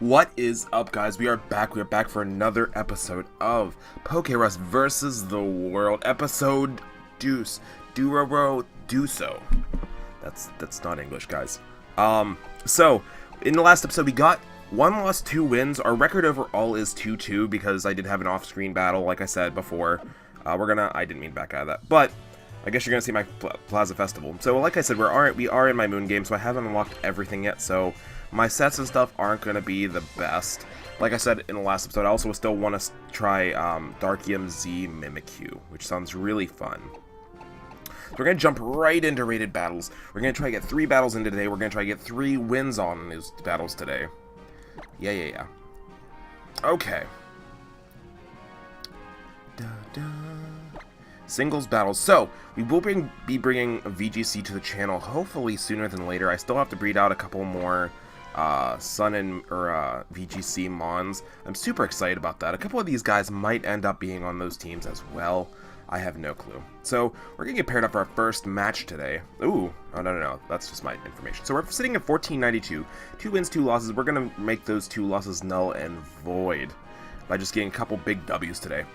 What is up, guys? We are back. We are back for another episode of POKERUSS vs the World, episode Deuce. Duraro Duso. That's not English, guys. So in the last episode we got 1 loss, 2 wins. Our record overall is 2-2 because I did have an off-screen battle, like I said before. I didn't mean to back out of that, but I guess you're gonna see my Plaza Festival. So like I said, we are in my Moon game, so I haven't unlocked everything yet, so my sets and stuff aren't going to be the best. Like I said in the last episode, I also still want to try Darkium Z Mimikyu, which sounds really fun. So we're going to jump right into rated battles. We're going to try to get 3 battles in today. We're going to try to get 3 wins on these battles today. Yeah. Okay. Singles battles. So, we will be bringing a VGC to the channel, hopefully sooner than later. I still have to breed out a couple more Sun and VGC Mons. I'm super excited about that. A couple of these guys might end up being on those teams as well. I have no clue. So we're gonna get paired up for our first match today. Ooh, oh no, that's just my information. So we're sitting at 1492, 2 wins, 2 losses. We're gonna make those 2 losses null and void by just getting a couple big W's today.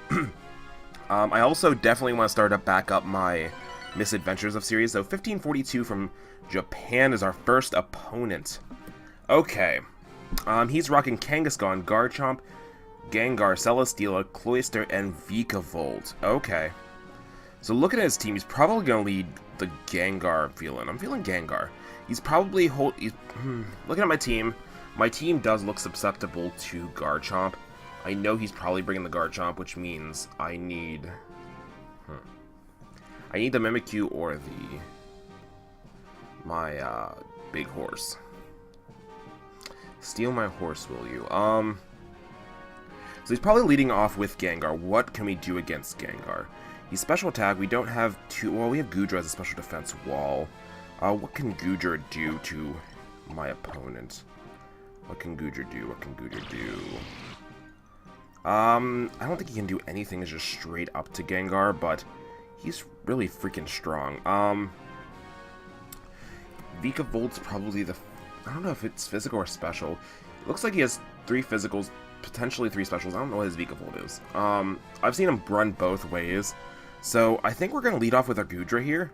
I also definitely want to start back up my Misadventures of series. So 1542 from Japan is our first opponent. Okay, he's rocking Kangaskhan, Garchomp, Gengar, Celesteela, Cloyster, and Vikavolt. Okay, so looking at his team, he's probably going to lead the Gengar. I'm feeling Gengar. He's probably looking at my team does look susceptible to Garchomp. I know he's probably bringing the Garchomp, which means I need the Mimikyu or my big horse. Steal my horse, will you? So he's probably leading off with Gengar. What can we do against Gengar? He's special attack. We don't have we have Goodra as a special defense wall. What can Goodra do to my opponent? What can Goodra do? I don't think he can do anything just straight up to Gengar, but he's really freaking strong. Vikavolt's probably I don't know if it's physical or special. It looks like he has 3 physicals, potentially 3 specials. I don't know what his Vikavolt is. I've seen him run both ways. So I think we're going to lead off with our Goodra here.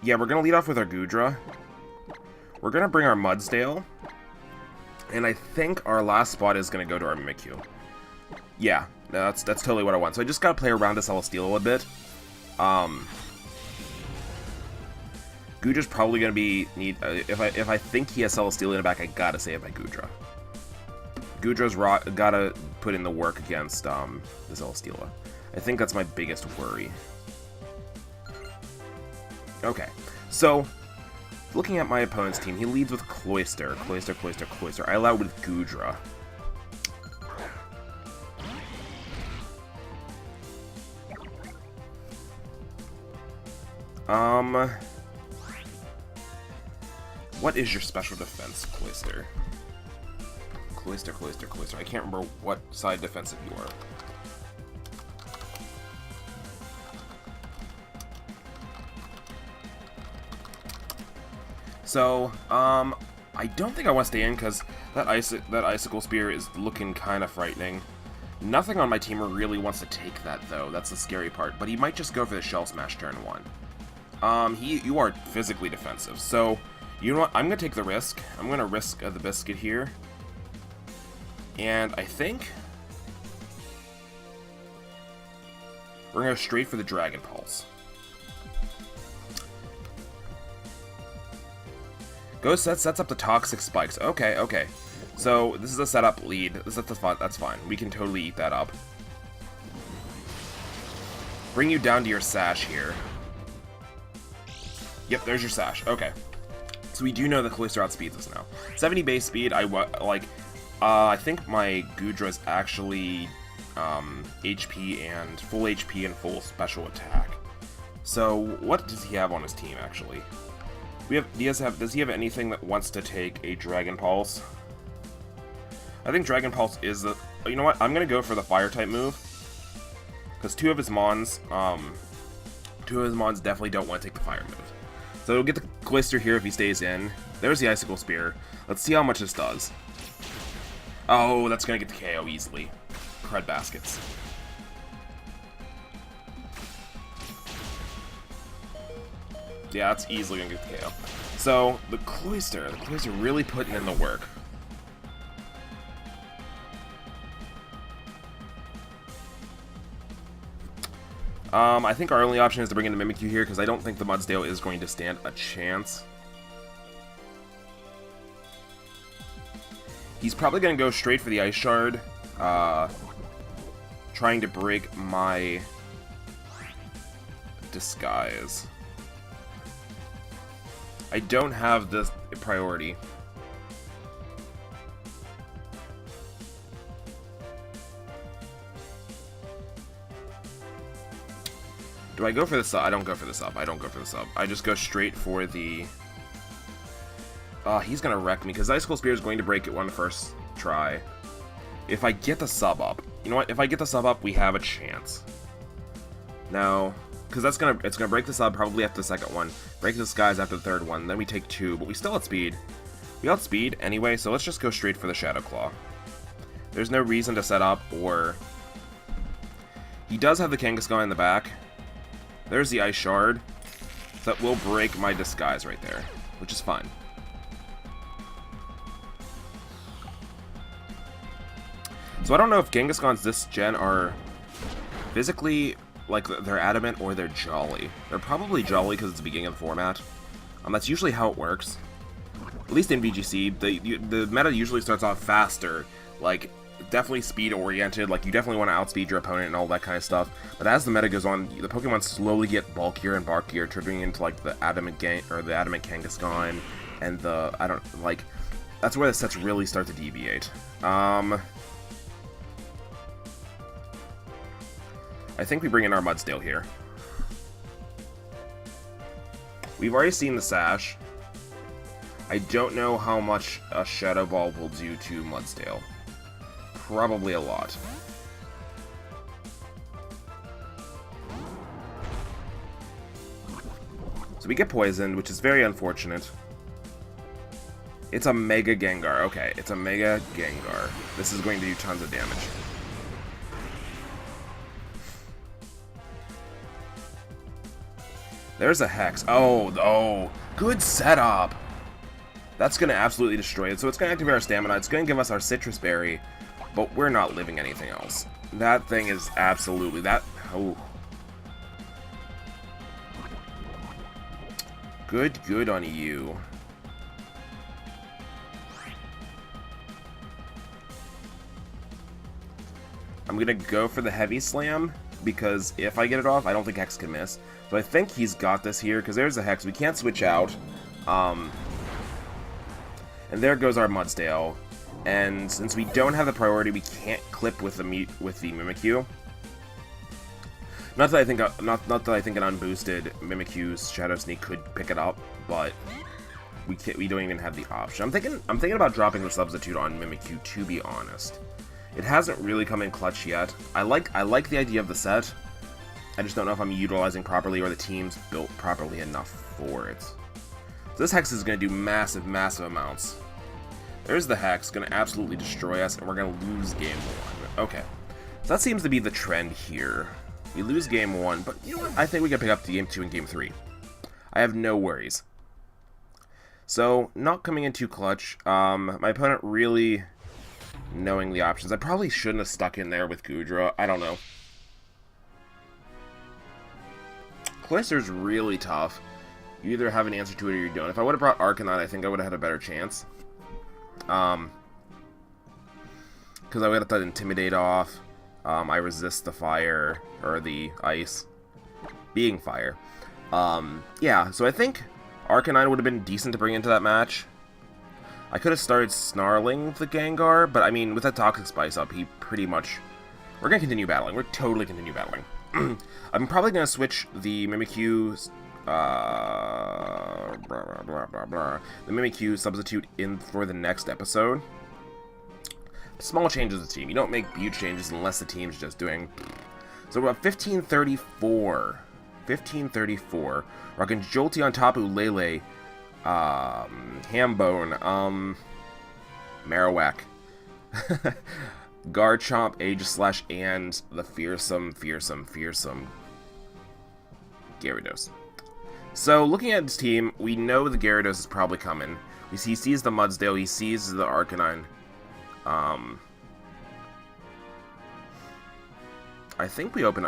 Yeah, we're going to lead off with our Goodra. We're going to bring our Mudsdale. And I think our last spot is going to go to our Mimikyu. Yeah, that's totally what I want. So I just got to play around this Celesteela a bit. Goodra's probably going to be if I think he has Celesteela in the back, I gotta save my Goodra. Goodra's gotta put in the work against the Celesteela. I think that's my biggest worry. Okay, so looking at my opponent's team, he leads with Cloyster. I allow with Goodra. What is your special defense, Cloyster? Cloyster. I can't remember what side defensive you are. So, I don't think I want to stay in because that Icicle Spear is looking kind of frightening. Nothing on my team really wants to take that, though. That's the scary part. But he might just go for the Shell Smash turn 1. You are physically defensive, so you know what? I'm going to take the risk. I'm going to risk the biscuit here. And I think we're going to go straight for the Dragon Pulse. Sets up the Toxic Spikes. Okay. So this is a setup lead. That's fine. We can totally eat that up. Bring you down to your Sash here. Yep, there's your Sash. Okay. So we do know that Cloyster outspeeds us now. 70 base speed. I think my Goodra is actually HP and full special attack. So what does he have on his team actually? Does he have anything that wants to take a Dragon Pulse? I think Dragon Pulse is the. You know what? I'm gonna go for the Fire type move because two of his Mons definitely don't want to take the Fire move. So he'll get the Cloyster here if he stays in. There's the Icicle Spear. Let's see how much this does. Oh, that's going to get the KO easily. Crud baskets. Yeah, that's easily going to get the KO. So, the Cloyster really putting in the work. I think our only option is to bring in the Mimikyu here, because I don't think the Mudsdale is going to stand a chance. He's probably going to go straight for the Ice Shard, trying to break my disguise. I don't have this priority. Do I go for the sub? I don't go for the sub. I don't go for the sub. I just go straight for the... he's gonna wreck me, because Icicle Spear is going to break it on the first try. If I get the sub up... You know what? If I get the sub up, we have a chance. No. Because it's gonna break the sub probably after the second one. Break the disguise after the third one. Then we take 2, but we still outspeed. We outspeed anyway, so let's just go straight for the Shadow Claw. There's no reason to set up, or... He does have the Kangaskhan in the back. There's the Ice Shard. So that will break my disguise right there, which is fine. So I don't know if Kangaskhan's this gen are physically, like, they're adamant or they're jolly. They're probably jolly because it's the beginning of the format. That's usually how it works. At least in VGC, the meta usually starts off faster, like, definitely speed-oriented, like, you definitely want to outspeed your opponent and all that kind of stuff. But as the meta goes on, the Pokemon slowly get bulkier and bulkier, triggering into, like, the Adamant Kangaskhan, and the, that's where the sets really start to deviate. I think we bring in our Mudsdale here. We've already seen the Sash. I don't know how much a Shadow Ball will do to Mudsdale. Probably a lot. So we get poisoned, which is very unfortunate. It's a Mega Gengar. Okay, it's a Mega Gengar. This is going to do tons of damage. There's a Hex. Oh, good setup. That's going to absolutely destroy it. So it's going to activate our Stamina. It's going to give us our Citrus Berry. But we're not living anything else. That thing is absolutely... Oh. Good on you. I'm going to go for the Heavy Slam, because if I get it off, I don't think Hex can miss. So I think he's got this here, because there's a Hex. We can't switch out. And there goes our Mudsdale. And since we don't have the priority, we can't clip with the Mimikyu. Not that I think an unboosted Mimikyu's Shadow Sneak could pick it up, but we don't even have the option. I'm thinking about dropping the substitute on Mimikyu, to be honest. It hasn't really come in clutch yet. I like the idea of the set. I just don't know if I'm utilizing properly or the team's built properly enough for it. So this Hex is going to do massive amounts. There's the Hex, going to absolutely destroy us, and we're going to lose game 1. Okay. So that seems to be the trend here. We lose game 1, but you know what? I think we can pick up to game 2 and game 3. I have no worries. So, not coming in too clutch. My opponent really knowing the options. I probably shouldn't have stuck in there with Goodra. I don't know. Cloyster's really tough. You either have an answer to it or you don't. If I would have brought Arcanine, I think I would have had a better chance. Because I would have thought Intimidate off. I resist the fire, or the ice, being fire. Yeah, so I think Arcanine would have been decent to bring into that match. I could have started snarling the Gengar, but I mean, with that Toxic Spice up, he pretty much... We're going to continue battling. We're totally continue battling. I'm probably going to switch the Mimikyu... the Mimikyu substitute in for the next episode. Small changes to the team. You don't make huge changes unless the team's just doing... So we're at 1534. 1534. Rockin' Jolteon, Tapu Lele, Hambone, Marowak, Garchomp, Aegislash, and the fearsome Gyarados. So, looking at his team, we know the Gyarados is probably coming. He sees the Mudsdale, he sees the Arcanine. I think we open...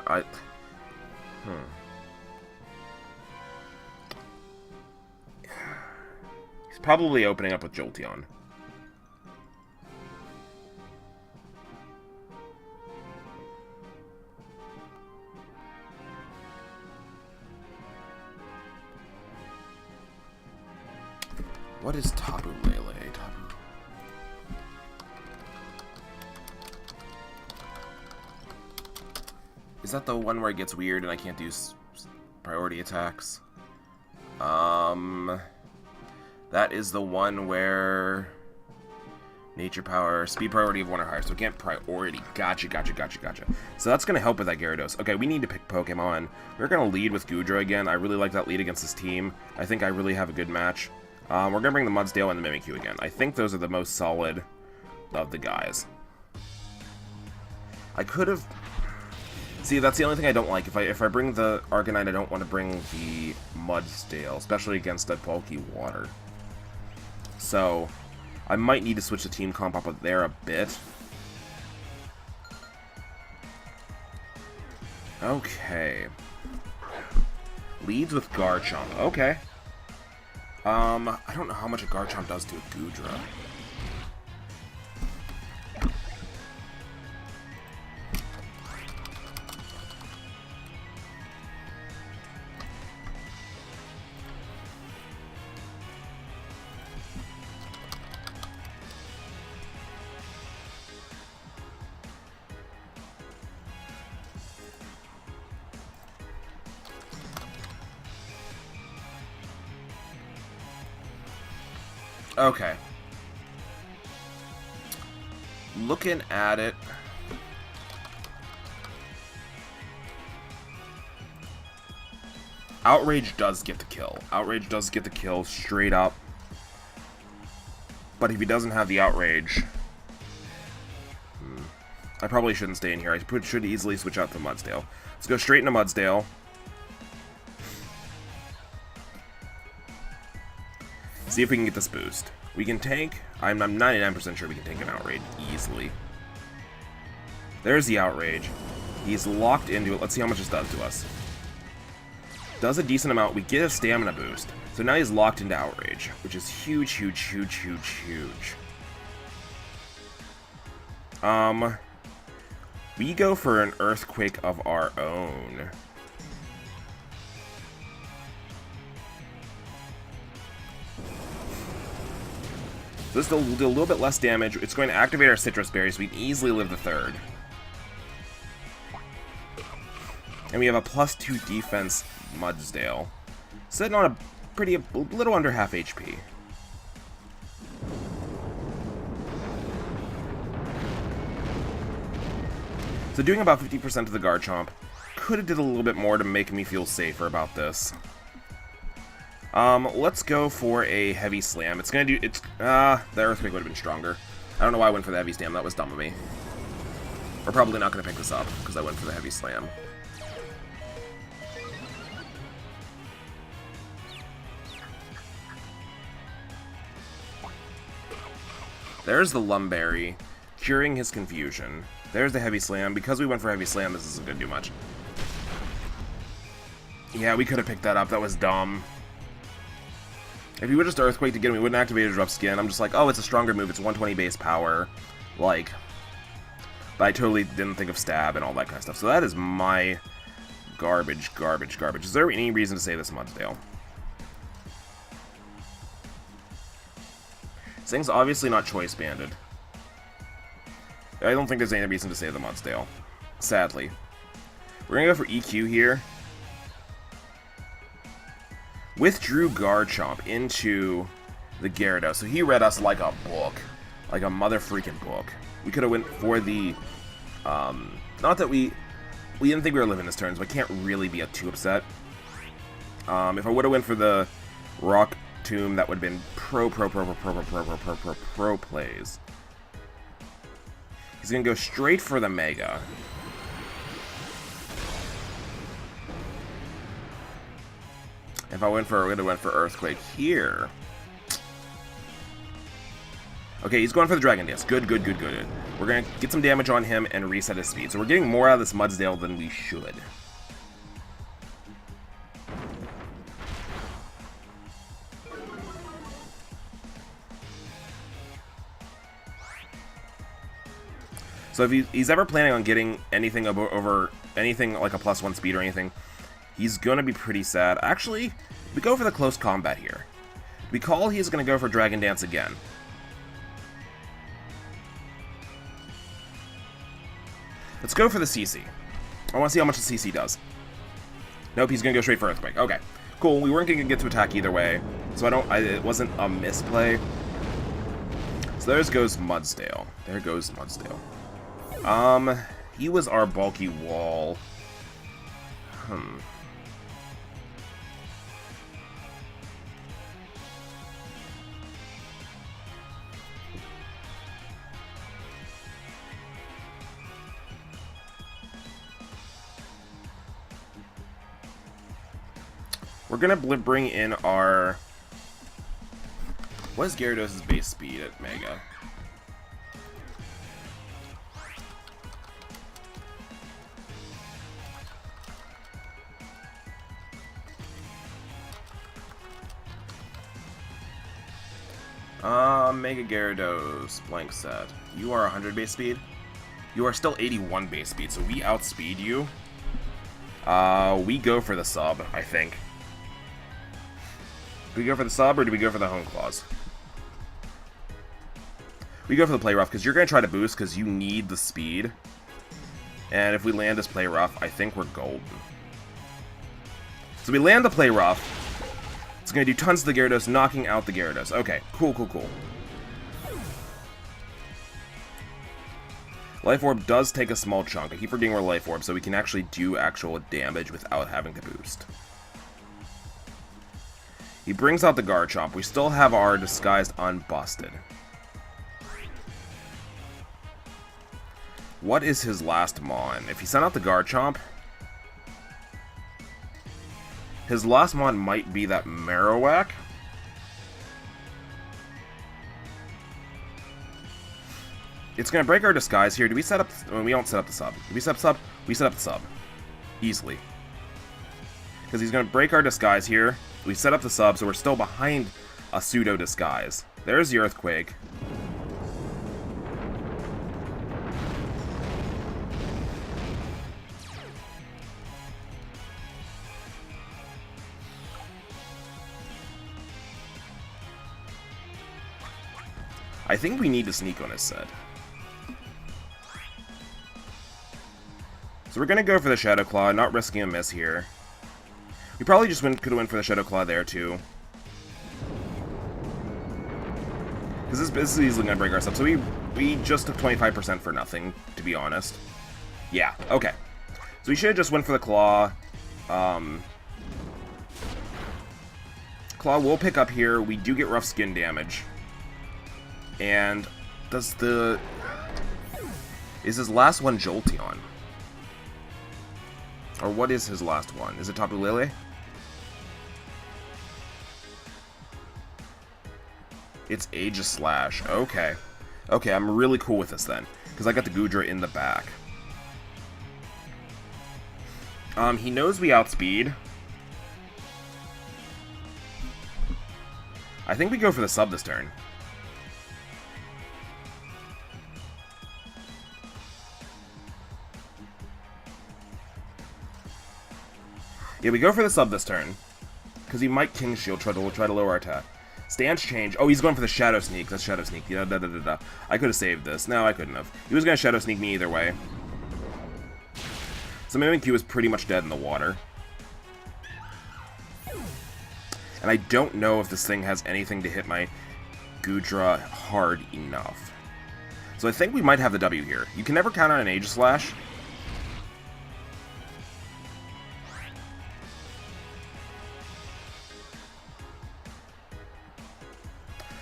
He's probably opening up with Jolteon. What is Tapu Lele? Tapu... Is that the one where it gets weird and I can't do priority attacks? That is the one where nature power, speed priority of 1 or higher, so we can't priority. Gotcha. So that's going to help with that Gyarados. Okay, we need to pick Pokemon. We're going to lead with Goodra again. I really like that lead against this team. I think I really have a good match. We're going to bring the Mudsdale and the Mimikyu again. I think those are the most solid of the guys. I could have... See, that's the only thing I don't like. If I bring the Arcanine, I don't want to bring the Mudsdale, especially against a bulky water. So, I might need to switch the team comp up there a bit. Okay. Leads with Garchomp. Okay. I don't know how much a Garchomp does to a Goodra. Okay. Looking at it. Outrage does get the kill. Outrage does get the kill straight up. But if he doesn't have the Outrage... I probably shouldn't stay in here. I should easily switch out to Mudsdale. Let's go straight into Mudsdale. See if we can get this boost. We can tank. I'm 99% sure we can tank an Outrage easily. There's the Outrage. He's locked into it. Let's see how much this does to us. Does a decent amount. We get a stamina boost. So now he's locked into Outrage, which is huge. We go for an Earthquake of our own. This will do a little bit less damage. It's going to activate our Citrus Berry, so we can easily live the third. And we have a +2 defense Mudsdale. Sitting on a little under half HP. So doing about 50% of the Garchomp could have did a little bit more to make me feel safer about this. Let's go for a Heavy Slam. It's gonna do, the Earthquake would have been stronger. I don't know why I went for the Heavy Slam, that was dumb of me. We're probably not gonna pick this up, because I went for the Heavy Slam. There's the Lumberry, curing his confusion. There's the Heavy Slam. Because we went for Heavy Slam, this isn't gonna do much. Yeah, we could have picked that up, that was dumb. If he would just Earthquake again, we wouldn't activate his Rough Skin. I'm just like, oh, it's a stronger move. It's 120 base power. Like, but I totally didn't think of Stab and all that kind of stuff. So that is my garbage. Is there any reason to say this Mudsdale? This thing's obviously not Choice Banded. I don't think there's any reason to say the Mudsdale. Sadly. We're gonna go for EQ here. Withdrew Garchomp into the Gyarados, so he read us like a book. Like a mother-freaking book. We could have went for the, not that we didn't think we were living this turn, so I can't really be too upset. If I would have went for the Rock Tomb, that would have been pro plays. He's gonna go straight for the Mega. If I would have went for Earthquake here. Okay, he's going for the Dragon Dance. Good. We're gonna get some damage on him and reset his speed. So we're getting more out of this Mudsdale than we should. So if he's ever planning on getting anything over anything like a +1 speed or anything, he's gonna be pretty sad. Actually, we go for the close combat here. We call he's gonna go for Dragon Dance again. Let's go for the CC. I want to see how much the CC does. Nope, he's gonna go straight for Earthquake. Okay, cool. We weren't gonna get to attack either way, so it wasn't a misplay. So there goes Mudsdale. There goes Mudsdale. He was our bulky wall. We're gonna bring in our... What is Gyarados' base speed at Mega? Mega Gyarados, blank set. You are 100 base speed? You are still 81 base speed, so we outspeed you. We go for the sub, I think. Do we go for the sub, or do we go for the Home Claws? We go for the Play Rough, because you're going to try to boost, because you need the speed. And if we land this Play Rough, I think we're golden. So we land the Play Rough. It's going to do tons to the Gyarados, knocking out the Gyarados. Okay, cool. Life Orb does take a small chunk. I keep forgetting we're Life Orb, so we can actually do actual damage without having to boost. He brings out the Garchomp. We still have our Disguised unbusted. What is his last Mon? If he sent out the Garchomp, his last Mon might be that Marowak. It's going to break our disguise here. Do we set up... Well, we don't set up the sub. Do we set up the sub? We set up the sub. Easily. Because he's going to break our disguise here. We set up the sub, so we're still behind a pseudo disguise. There's the Earthquake. I think we need to sneak on his set. So we're going to go for the Shadow Claw, not risking a miss here. We probably just could have went for the Shadow Claw there, too. Because this is easily going to break our sub. So we just took 25% for nothing, to be honest. Yeah, okay. So we should have just went for the Claw. Claw will pick up here. We do get rough skin damage. And is his last one Jolteon? Or what is his last one? Is it Tapu Lele? It's Aegis Slash. Okay. Okay, I'm really cool with this then. Because I got the Goodra in the back. He knows we outspeed. I think we go for the sub this turn. Yeah, we go for the sub this turn. Because he might King Shield, try to lower our attack. Stance change. Oh, he's going for the Shadow Sneak. That's Shadow Sneak. I could have saved this. No, I couldn't have. He was going to Shadow Sneak me either way. So Mimikyu is pretty much dead in the water. And I don't know if this thing has anything to hit my Goodra hard enough. So I think we might have the W here. You can never count on an Aegis Slash.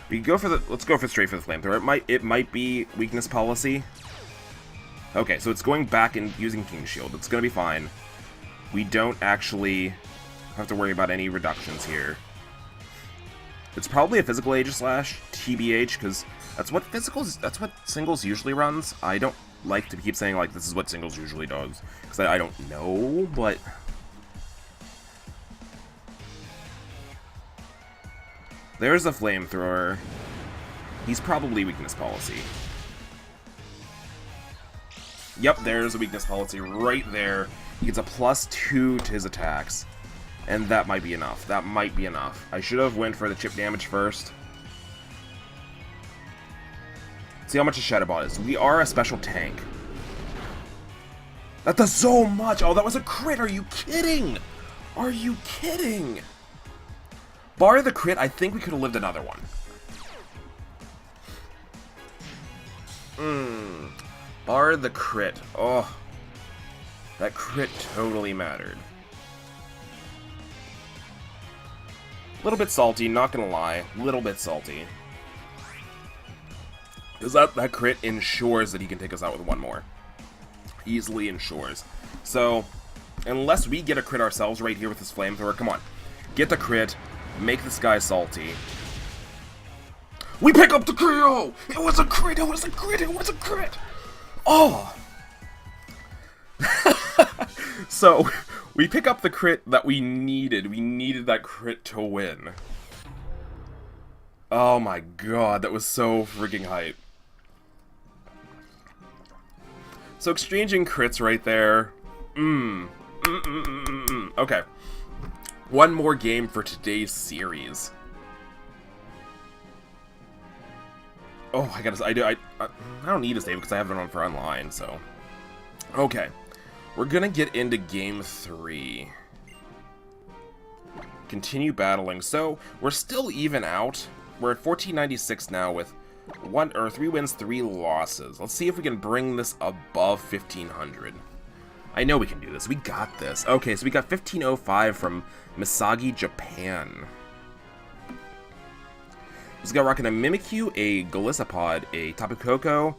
We go for the. Let's go for straight for the flamethrower. It might be weakness policy. Okay, so it's going back and using King Shield. It's gonna be fine. We don't actually have to worry about any reductions here. It's probably a physical Aegislash, TBH, because that's what singles usually runs. I don't like to keep saying like this is what singles usually does, because I don't know, but there's a flamethrower. He's probably weakness policy. Yep, there's a weakness policy right there. He gets a +2 to his attacks. And that might be enough. That might be enough. I should have went for the chip damage first. See how much a Shadow Ball is. We are a special tank. That does so much! Oh, that was a crit! Are you kidding? Are you kidding? Bar the crit, I think we could have lived another one. Bar the crit. Oh. That crit totally mattered. A little bit salty, not gonna lie. A little bit salty. Because that crit ensures that he can take us out with one more. Easily ensures. So, unless we get a crit ourselves right here with this flamethrower, come on. Get the crit, make this guy salty. We pick up the KO! It was a crit, it was a crit, it was a crit! Oh! So, we pick up the crit that we needed. We needed that crit to win. Oh my god, that was so freaking hype. So exchanging crits right there. Okay. One more game for today's series. Oh, I don't need to save because I have it on for online, so. Okay. We're gonna get into game 3. Continue battling. So, we're still even out. We're at 1496 now with 3 wins, 3 losses. Let's see if we can bring this above 1500. I know we can do this. We got this. Okay, so we got 1505 from Misagi, Japan. He's got rocking a Mimikyu, a Golisopod, a Tapu Koko,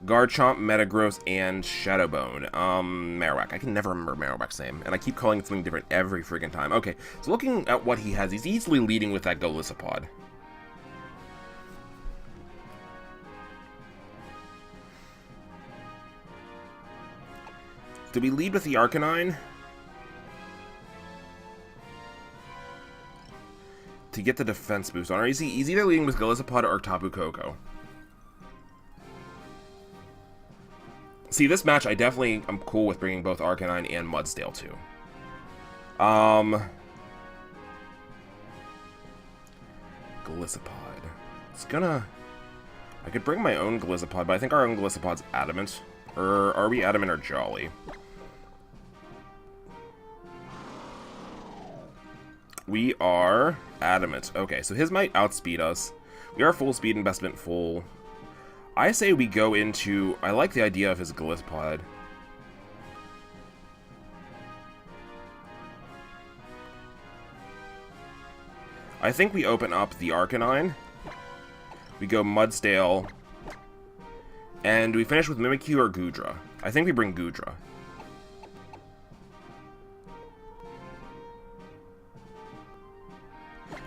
Garchomp, Metagross, and Shadowbone. Marowak. I can never remember Marowak's name, and I keep calling it something different every friggin' time. Okay, so looking at what he has, he's easily leading with that Golisopod. Do we lead with the Arcanine? To get the defense boost on, or he's either leading with Golisopod or Tapu Koko. See, this match, I'm cool with bringing both Arcanine and Mudsdale to. Golisopod. I could bring my own Golisopod, but I think our own Golisopod's Adamant. Or are we Adamant or Jolly? We are Adamant. Okay, so his might outspeed us. We are full speed investment full. I say we go into... I like the idea of his Golisopod. I think we open up the Arcanine. We go Mudsdale. And we finish with Mimikyu or Goodra. I think we bring Goodra.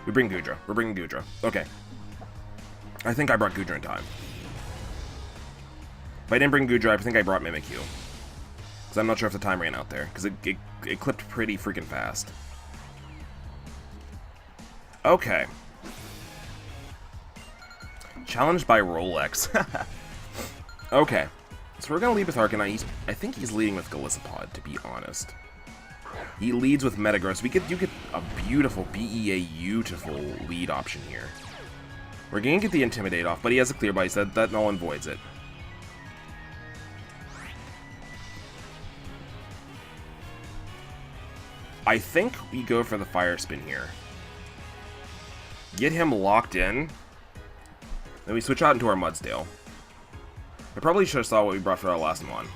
We bring Goodra. We're bringing Goodra. Okay. I think I brought Goodra in time. If I didn't bring Goodra, I think I brought Mimikyu. Because I'm not sure if the time ran out there. Because it clipped pretty freaking fast. Okay. Challenged by Rolex. Okay. So we're going to lead with Arcanine. I think he's leading with Golisopod, to be honest. He leads with Metagross. You get a beautiful, beautiful lead option here. We're going to get the Intimidate off, but he has a Clear Bite, so that null and voids it. I think we go for the Fire Spin here. Get him locked in. Then we switch out into our Mudsdale. I probably should have saw what we brought for our last one.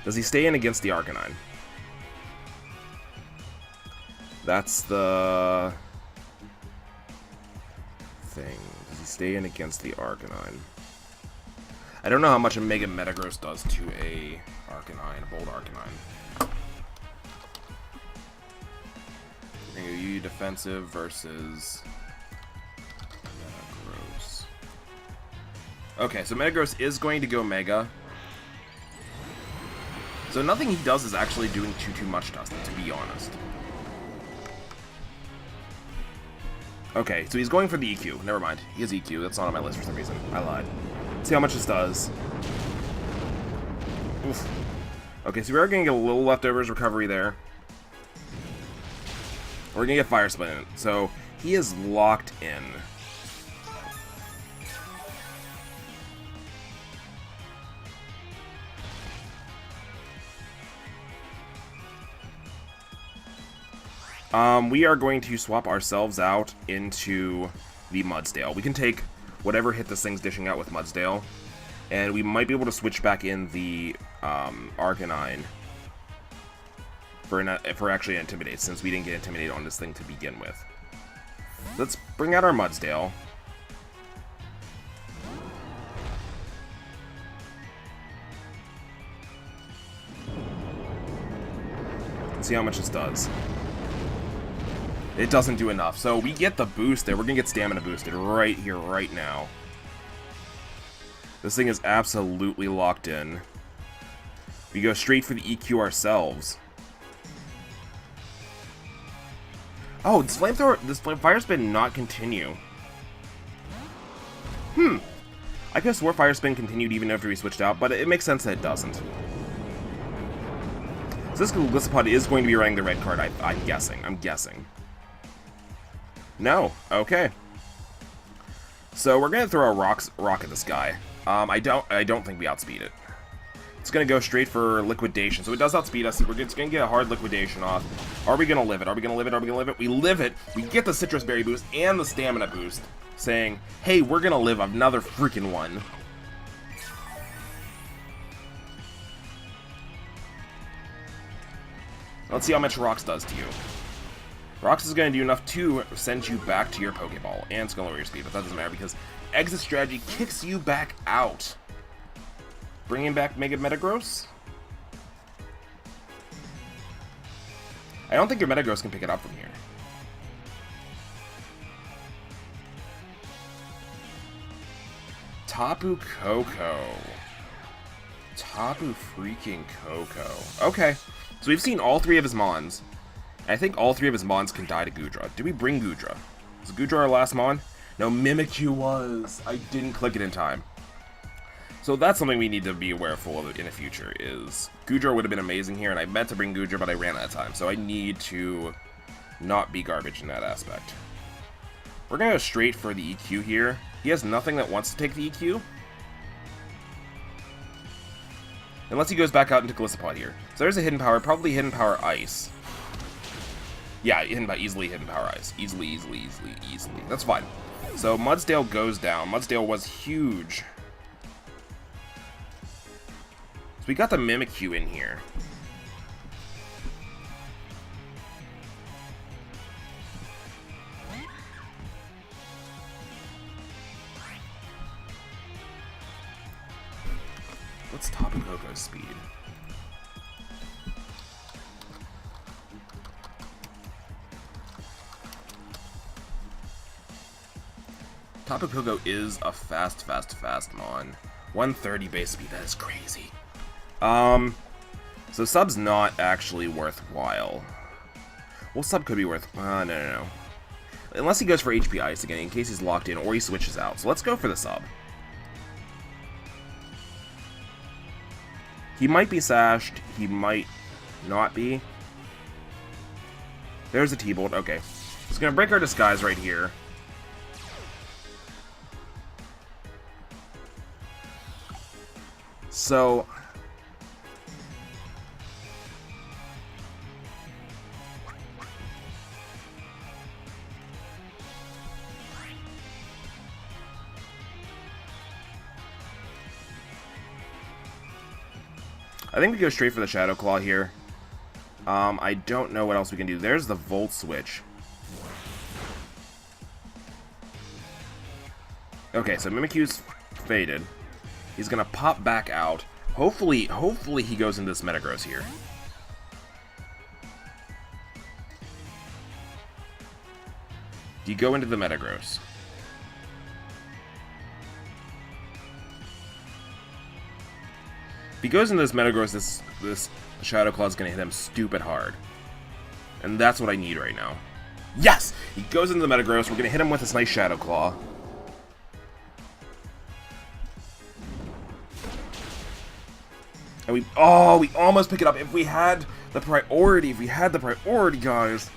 Does he stay in against the Arcanine? That's the thing. Does he stay in against the Arcanine? I don't know how much a Mega Metagross does to a Arcanine, a Bold Arcanine. You defensive versus Metagross. Okay, so Metagross is going to go Mega. So nothing he does is actually doing too much to us, to be honest. Okay, so he's going for the EQ. Never mind. He has EQ. That's not on my list for some reason. I lied. Let's see how much this does. Oof. Okay, so we are going to get a little leftovers recovery there. We're going to get Fire Spin in it. So he is locked in. We are going to swap ourselves out into the Mudsdale. We can take whatever hit this thing's dishing out with Mudsdale, and we might be able to switch back in the Arcanine for actually Intimidate, since we didn't get Intimidate on this thing to begin with. Let's bring out our Mudsdale. Let's see how much this does. It doesn't do enough, so we get the boost there. We're gonna get stamina boosted right here, right now. This thing is absolutely locked in. We go straight for the EQ ourselves. Oh, this Fire Spin not continue. I could have swore Fire Spin continued even after we switched out, but it makes sense that it doesn't. So this Golisopod is going to be running the red card, I'm guessing. No. Okay. So we're gonna throw a rock at this guy. I don't think we outspeed it. It's gonna go straight for liquidation. So it does outspeed us. It's gonna get a hard liquidation off. Are we gonna live it? Are we gonna live it? Are we gonna live it? We live it. We get the Citrus Berry boost and the stamina boost, saying, "Hey, we're gonna live another freaking one." Let's see how much Rocks does to you. Rocks is going to do enough to send you back to your Pokeball, and it's going to lower your speed, but that doesn't matter because Exit Strategy kicks you back out. Bringing back Mega Metagross? I don't think your Metagross can pick it up from here. Tapu Koko. Tapu freaking Koko. Okay, so we've seen all three of his Mons. I think all three of his Mons can die to Goodra. Did we bring Goodra? Was Goodra our last Mon? No, Mimikyu was. I didn't click it in time. So that's something we need to be aware of in the future, is Goodra would have been amazing here, and I meant to bring Goodra, but I ran out of time. So I need to not be garbage in that aspect. We're going to go straight for the EQ here. He has nothing that wants to take the EQ. Unless he goes back out into Golisopod here. So there's a Hidden Power, probably Hidden Power Ice. Yeah, easily Hidden Power Ice. Easily. That's fine. So Mudsdale goes down. Mudsdale was huge. So we got the Mimikyu in here. What's Tapu Koko's speed? Tapu Koko is a fast Mon. 130 base speed, that is crazy. So sub's not actually worthwhile. Well, sub could be worth... no. Unless he goes for HP Ice again, in case he's locked in, or he switches out. So let's go for the sub. He might be sashed, he might not be. There's a T-Bolt, okay. It's gonna break our disguise right here. So... I think we go straight for the Shadow Claw here. I don't know what else we can do. There's the Volt Switch. Okay, so Mimikyu's faded. He's gonna pop back out. Hopefully he goes into this Metagross here. Do you go into the Metagross? If he goes into this Metagross, this Shadow Claw is gonna hit him stupid hard. And that's what I need right now. Yes! He goes into the Metagross. We're gonna hit him with this nice Shadow Claw. And we almost pick it up. If we had the priority, guys.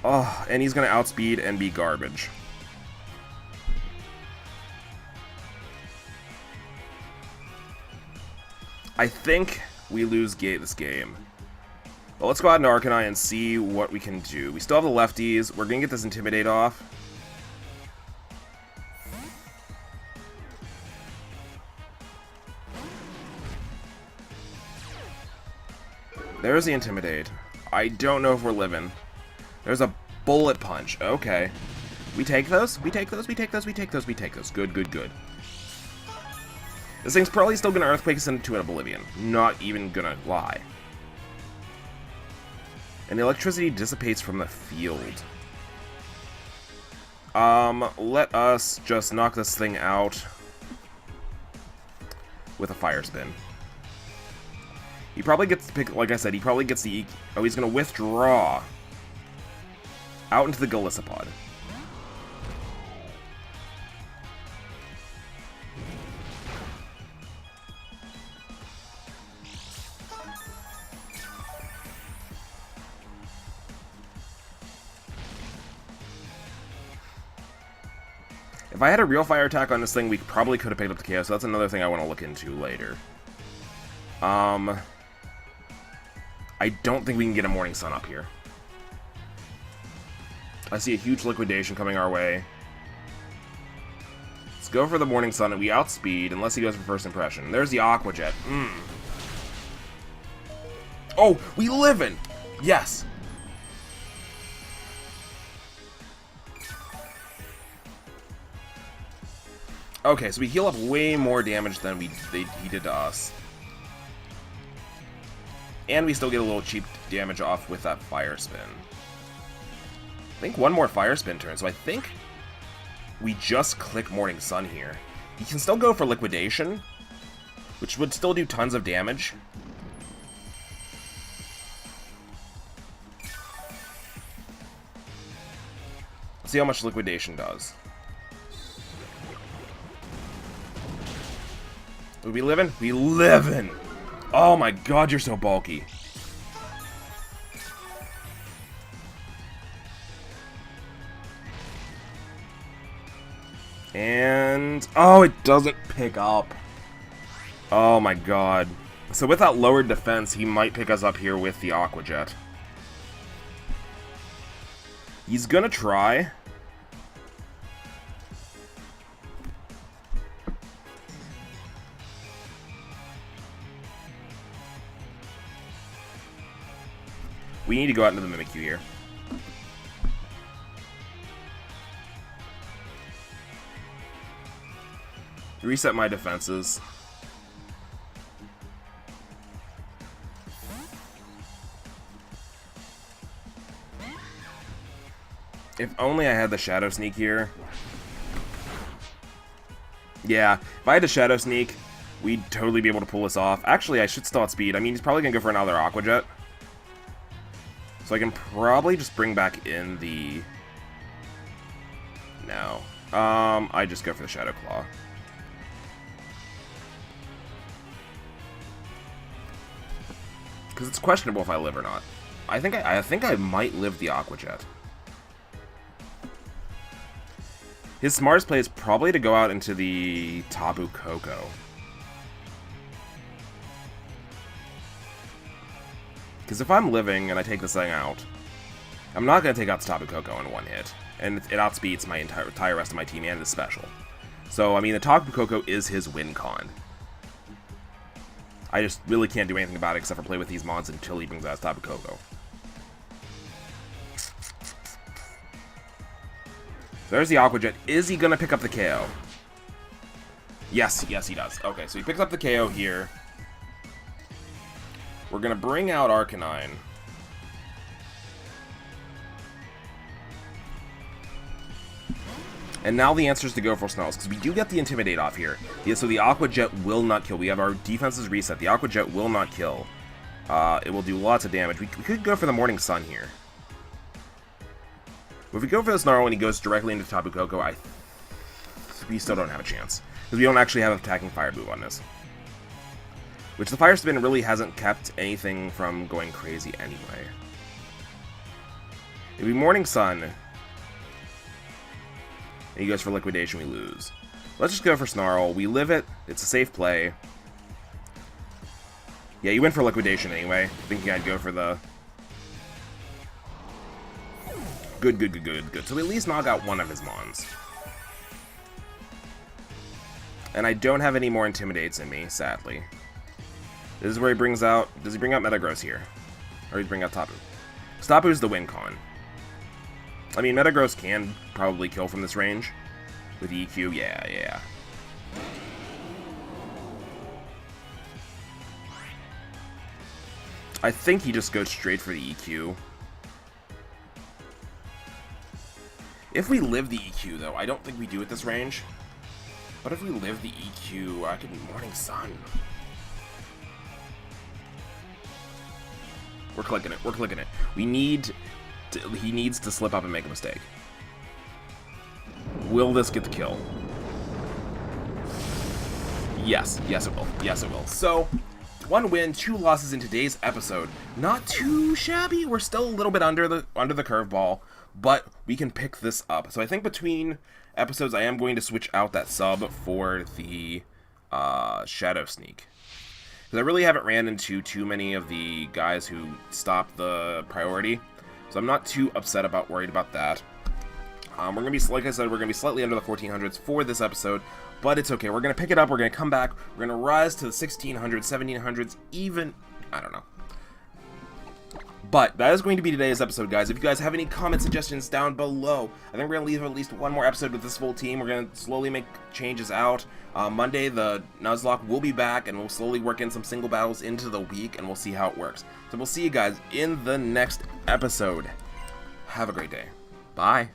Oh, and he's gonna outspeed and be garbage. I think we lose this game. Well, let's go out into Arcanine and see what we can do. We still have the lefties. We're gonna get this Intimidate off. There's the Intimidate. I don't know if we're living. There's a Bullet Punch. Okay. We take those? We take those? We take those? We take those? We take those. Good, good, good. This thing's probably still gonna Earthquake us into an Oblivion. Not even gonna lie. And the electricity dissipates from the field. Let us just knock this thing out with a Fire Spin. He probably gets to pick, like I said, he probably gets the... Oh, he's going to withdraw out into the Golisopod. If I had a real fire attack on this thing, we probably could have picked up the KO, so that's another thing I want to look into later. I don't think we can get a Morning Sun up here. I see a huge Liquidation coming our way. Let's go for the Morning Sun, and we outspeed, unless he goes for First Impression. There's the Aqua Jet. Oh, we live in! Yes! Okay, so we heal up way more damage than he did to us. And we still get a little cheap damage off with that Fire Spin. I think one more Fire Spin turn, so I think we just click Morning Sun here. He can still go for Liquidation, which would still do tons of damage. Let's see how much Liquidation does. Are we living? We living! Oh my god, you're so bulky. And... oh, it doesn't pick up. Oh my god. So with that lowered defense, he might pick us up here with the Aqua Jet. He's gonna try. We need to go out into the Mimikyu here. Reset my defenses. If only I had the Shadow Sneak here. Yeah, if I had the Shadow Sneak, we'd totally be able to pull this off. Actually, I should still outspeed. I mean, he's probably going to go for another Aqua Jet. So I can probably just bring back in the... no. I just go for the Shadow Claw. Because it's questionable if I live or not. I think I might live the Aqua Jet. His smartest play is probably to go out into the Tapu Koko. Because if I'm living and I take this thing out, I'm not going to take out the Tapu Koko in one hit. And it outspeeds my entire rest of my team and the special. So, I mean, the Tapu Koko is his win con. I just really can't do anything about it except for play with these mons until he brings out Tapu Koko. There's the Aqua Jet. Is he gonna pick up the KO? Yes, yes he does. Okay, so he picks up the KO here. We're gonna bring out Arcanine. And now the answer is to go for Snarls, because we do get the Intimidate off here. Yeah, so the Aqua Jet will not kill. We have our defenses reset. The Aqua Jet will not kill. It will do lots of damage. We could go for the Morning Sun here. But if we go for the Snarl and he goes directly into Tapu Koko, we still don't have a chance. Because we don't actually have attacking Fire move on this. Which the Fire Spin really hasn't kept anything from going crazy anyway. If we Morning Sun, and he goes for Liquidation, we lose. Let's just go for Snarl. We live it. It's a safe play. Yeah, you went for Liquidation anyway. Thinking I'd go for the... Good. So we at least knock out one of his mons. And I don't have any more Intimidates in me, sadly. This is where he brings out... Does he bring out Metagross here? Or does he bring out Tapu? Tapu's the win con. I mean, Metagross can probably kill from this range. With EQ, yeah. I think he just goes straight for the EQ. If we live the EQ, though, I don't think we do at this range. But if we live the EQ, I could Morning Sun. We're clicking it. We need... He needs to slip up and make a mistake. Will this get the kill? Yes it will. So, 1 win, 2 losses in today's episode. Not too shabby. We're still a little bit under the curveball, but we can pick this up. So I think between episodes, I am going to switch out that sub for the Shadow Sneak. Because I really haven't ran into too many of the guys who stop the priority. So I'm not too worried about that. We're going to be, like I said, we're going to be slightly under the 1400s for this episode, but it's okay. We're going to pick it up, we're going to come back, we're going to rise to the 1600s, 1700s, even, I don't know. But that is going to be today's episode, guys. If you guys have any comment suggestions down below, I think we're going to leave at least one more episode with this full team. We're going to slowly make changes out. Monday, the Nuzlocke will be back, and we'll slowly work in some single battles into the week, and we'll see how it works. So we'll see you guys in the next episode. Have a great day. Bye.